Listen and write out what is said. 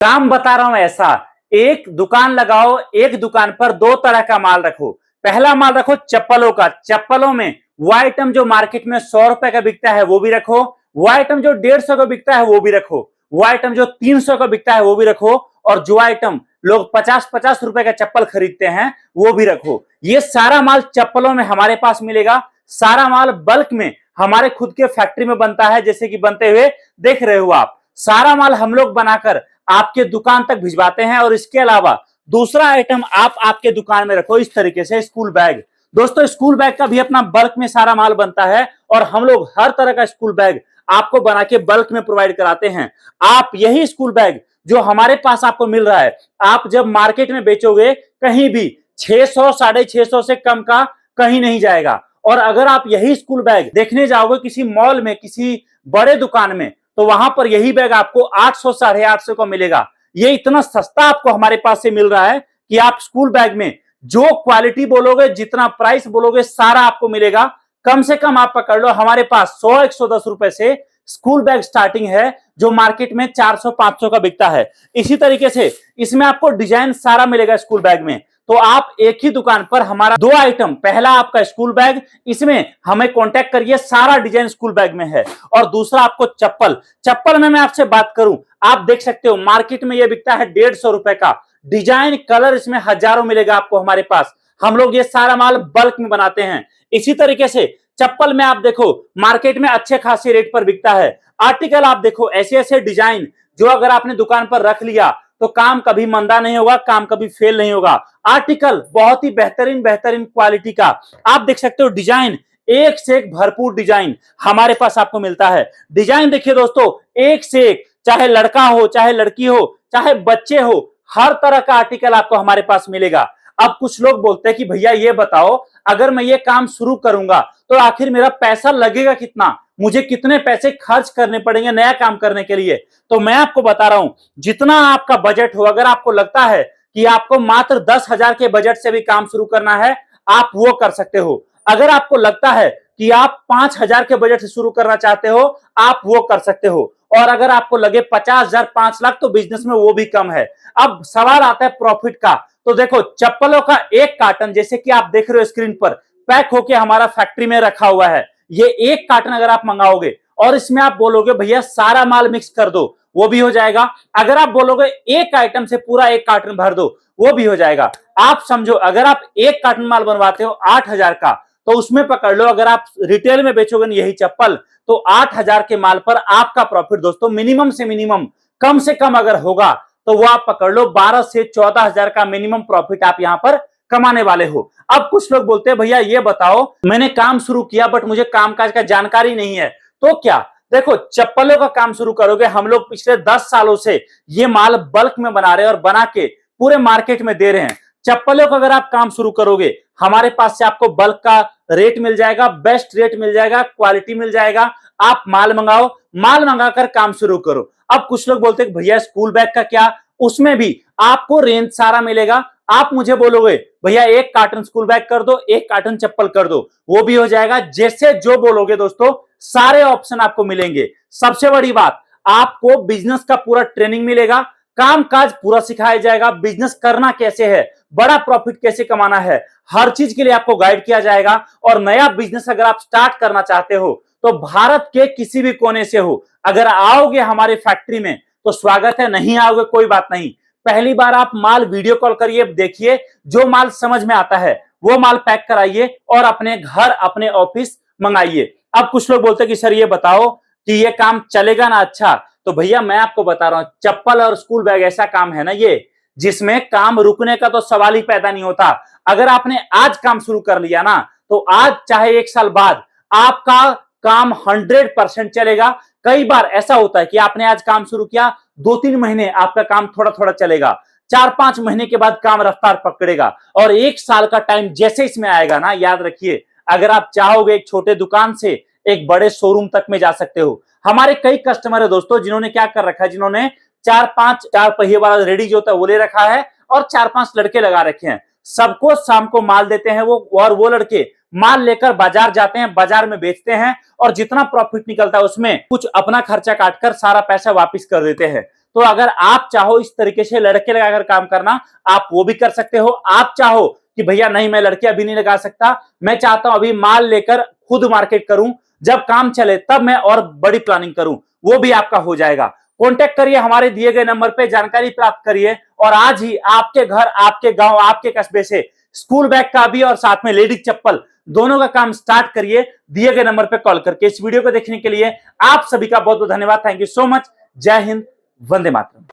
काम बता रहा हूं ऐसा। एक दुकान लगाओ, एक दुकान पर दो तरह का माल रखो। पहला माल रखो चप्पलों का, चप्पलों में वो आइटम जो मार्केट में 100 रुपए का बिकता है वो भी रखो, वो आइटम जो 150 का बिकता है वो भी रखो, वो आइटम जो 300 का बिकता है वो भी रखो, और जो आइटम लोग 50-50 रुपए का चप्पल खरीदते हैं वो भी रखो। ये सारा माल चप्पलों में हमारे पास मिलेगा। सारा माल बल्क में हमारे खुद के फैक्ट्री में बनता है, जैसे कि बनते हुए देख रहे हो आप। सारा माल हम लोग बनाकर आपके दुकान तक भिजवाते हैं। और इसके अलावा दूसरा आइटम आप आपके दुकान में रखो इस तरीके से, स्कूल बैग। दोस्तों स्कूल बैग का भी अपना बल्क में सारा माल बनता है, और हम लोग हर तरह का स्कूल बैग आपको बना के बल्क में प्रोवाइड कराते हैं। आप यही स्कूल बैग जो हमारे पास आपको मिल रहा है, आप जब मार्केट में बेचोगे कहीं भी 600 650 से कम का कहीं नहीं जाएगा। और अगर आप यही स्कूल बैग देखने जाओगे किसी मॉल में, किसी बड़े दुकान में, तो वहां पर यही बैग आपको 800 850 को मिलेगा। ये इतना सस्ता आपको हमारे पास से मिल रहा है कि आप स्कूल बैग में जो क्वालिटी बोलोगे, जितना प्राइस बोलोगे, सारा आपको मिलेगा। कम से कम आप पकड़ लो, हमारे पास 100-110 रुपए से स्कूल बैग स्टार्टिंग है, जो मार्केट में 400-500 का बिकता है। इसी तरीके से इसमें आपको डिजाइन सारा मिलेगा स्कूल बैग में। तो आप एक ही दुकान पर हमारा दो आइटम, पहला आपका स्कूल बैग, इसमें हमें कांटेक्ट करिए, सारा डिजाइन स्कूल बैग में है। और दूसरा आपको चप्पल, चप्पल में मैं आपसे बात करूं, आप देख सकते हो मार्केट में यह बिकता है 150 रुपए का। डिजाइन कलर इसमें हजारों मिलेगा आपको हमारे पास। हम लोग ये सारा माल बल्क में बनाते हैं। इसी तरीके से चप्पल में आप देखो मार्केट में अच्छे खासे रेट पर बिकता है। आर्टिकल आप देखो, ऐसे ऐसे डिजाइन जो अगर आपने दुकान पर रख लिया तो काम कभी मंदा नहीं होगा, काम कभी फेल नहीं होगा। आर्टिकल बहुत ही बेहतरीन बेहतरीन क्वालिटी का आप देख सकते हो। डिजाइन एक से एक भरपूर डिजाइन हमारे पास आपको मिलता है। डिजाइन देखिए दोस्तों, एक से एक, चाहे लड़का हो, चाहे लड़की हो, चाहे बच्चे हो, हर तरह का आर्टिकल आपको हमारे पास मिलेगा। अब कुछ लोग बोलते हैं कि भैया ये बताओ, अगर मैं ये काम शुरू करूंगा तो आखिर मेरा पैसा लगेगा कितना, मुझे कितने पैसे खर्च करने पड़ेंगे नया काम करने के लिए। तो मैं आपको बता रहा हूं, जितना आपका बजट हो, अगर आपको लगता है कि आपको मात्र 10,000 के बजट से भी काम शुरू करना है, आप वो कर सकते हो। अगर आपको लगता है कि आप 5,000 के बजट से शुरू करना चाहते हो, आप वो कर सकते हो। और अगर आपको लगे 50,000 5 लाख, तो बिजनेस में वो भी कम है। अब सवाल आता है प्रॉफिट का। तो देखो चप्पलों का एक कार्टन, जैसे कि आप देख रहे हो स्क्रीन पर, पैक होके हमारा फैक्ट्री में रखा हुआ है। ये एक कार्टन अगर आप मंगाओगे और इसमें आप बोलोगे भैया सारा माल मिक्स कर दो, वो भी हो जाएगा। अगर आप बोलोगे एक आइटम से पूरा एक कार्टन भर दो, वो भी हो जाएगा। आप समझो, अगर आप एक कार्टन माल बनवाते हो 8,000 का, तो उसमें पकड़ लो, अगर आप रिटेल में बेचोगे ना यही चप्पल, तो 8,000 के माल पर आपका प्रॉफिट दोस्तों मिनिमम से मिनिमम, कम से कम अगर होगा तो वो आप पकड़ लो 12 से 14,000 का मिनिमम प्रॉफिट आप यहां पर कमाने वाले हो। अब कुछ लोग बोलते हैं भैया ये बताओ, मैंने काम शुरू किया बट मुझे कामकाज का जानकारी नहीं है, तो क्या? देखो चप्पलों का काम शुरू करोगे, हम लोग पिछले 10 सालों से ये माल बल्क में बना रहे हैं और बना के पूरे मार्केट में दे रहे हैं। चप्पलों का अगर आप काम शुरू करोगे, हमारे पास से आपको बल्क का रेट मिल जाएगा, बेस्ट रेट मिल जाएगा, क्वालिटी मिल जाएगा। आप माल मंगाओ, माल मंगाकर काम शुरू करो। अब कुछ लोग बोलते हैं भैया स्कूल बैग का क्या? उसमें भी आपको रेंज सारा मिलेगा। आप मुझे बोलोगे भैया एक कार्टन स्कूल बैग कर दो, एक कार्टन चप्पल कर दो, वो भी हो जाएगा। जैसे जो बोलोगे दोस्तों, सारे ऑप्शन आपको मिलेंगे। सबसे बड़ी बात, आपको बिजनेस का पूरा ट्रेनिंग मिलेगा, काम काज पूरा सिखाया जाएगा, बिजनेस करना कैसे है, बड़ा प्रॉफिट कैसे कमाना है, हर चीज के लिए आपको गाइड किया जाएगा। और नया बिजनेस अगर आप स्टार्ट करना चाहते हो, तो भारत के किसी भी कोने से हो, अगर आओगे हमारे फैक्ट्री में तो स्वागत है, नहीं आओगे कोई बात नहीं। पहली बार आप माल वीडियो कॉल करिए, देखिए, जो माल समझ में आता है वो माल पैक कराइए और अपने घर अपने ऑफिस मंगाइए। अब कुछ लोग बोलते हैं कि सर ये बताओ कि ये काम चलेगा ना? अच्छा, तो भैया मैं आपको बता रहा हूं, चप्पल और स्कूल बैग ऐसा काम है ना ये, जिसमें काम रुकने का तो सवाल ही पैदा नहीं होता। अगर आपने आज काम शुरू कर लिया ना, तो आज चाहे 1 साल बाद आपका काम 100% चलेगा। कई बार ऐसा होता है कि आपने आज काम शुरू किया, 2-3 महीने आपका काम थोड़ा थोड़ा चलेगा, 4-5 महीने के बाद काम रफ्तार पकड़ेगा, और 1 साल का टाइम जैसे इसमें आएगा ना, याद रखिए, अगर आप चाहोगे एक छोटे दुकान से एक बड़े शोरूम तक में जा सकते हो। हमारे कई कस्टमर है दोस्तों, जिन्होंने क्या कर रखा है, जिन्होंने 4-5 4 पहिए वाला रेडी जो होता है वो ले रखा है, और 4-5 लड़के लगा रखे हैं। सबको शाम को माल देते हैं वो, और वो लड़के माल लेकर बाजार जाते हैं, बाजार में बेचते हैं, और जितना प्रॉफिट निकलता है उसमें कुछ अपना खर्चा काटकर सारा पैसा वापस कर देते हैं। तो अगर आप चाहो इस तरीके से लड़के लगाकर काम करना, आप वो भी कर सकते हो। आप चाहो कि भैया नहीं मैं लड़के अभी नहीं लगा सकता, मैं चाहता हूं अभी माल लेकर खुद मार्केट करूं, जब काम चले तब मैं और बड़ी प्लानिंग करूं, वो भी आपका हो जाएगा। कॉन्टेक्ट करिए हमारे दिए गए नंबर पे, जानकारी प्राप्त करिए और आज ही आपके घर, आपके गांव, आपके कस्बे से स्कूल बैग का भी और साथ में लेडीज चप्पल दोनों का काम स्टार्ट करिए दिए गए नंबर पे कॉल करके। इस वीडियो को देखने के लिए आप सभी का बहुत बहुत धन्यवाद। Thank you so much. जय हिंद, वंदे मातरम।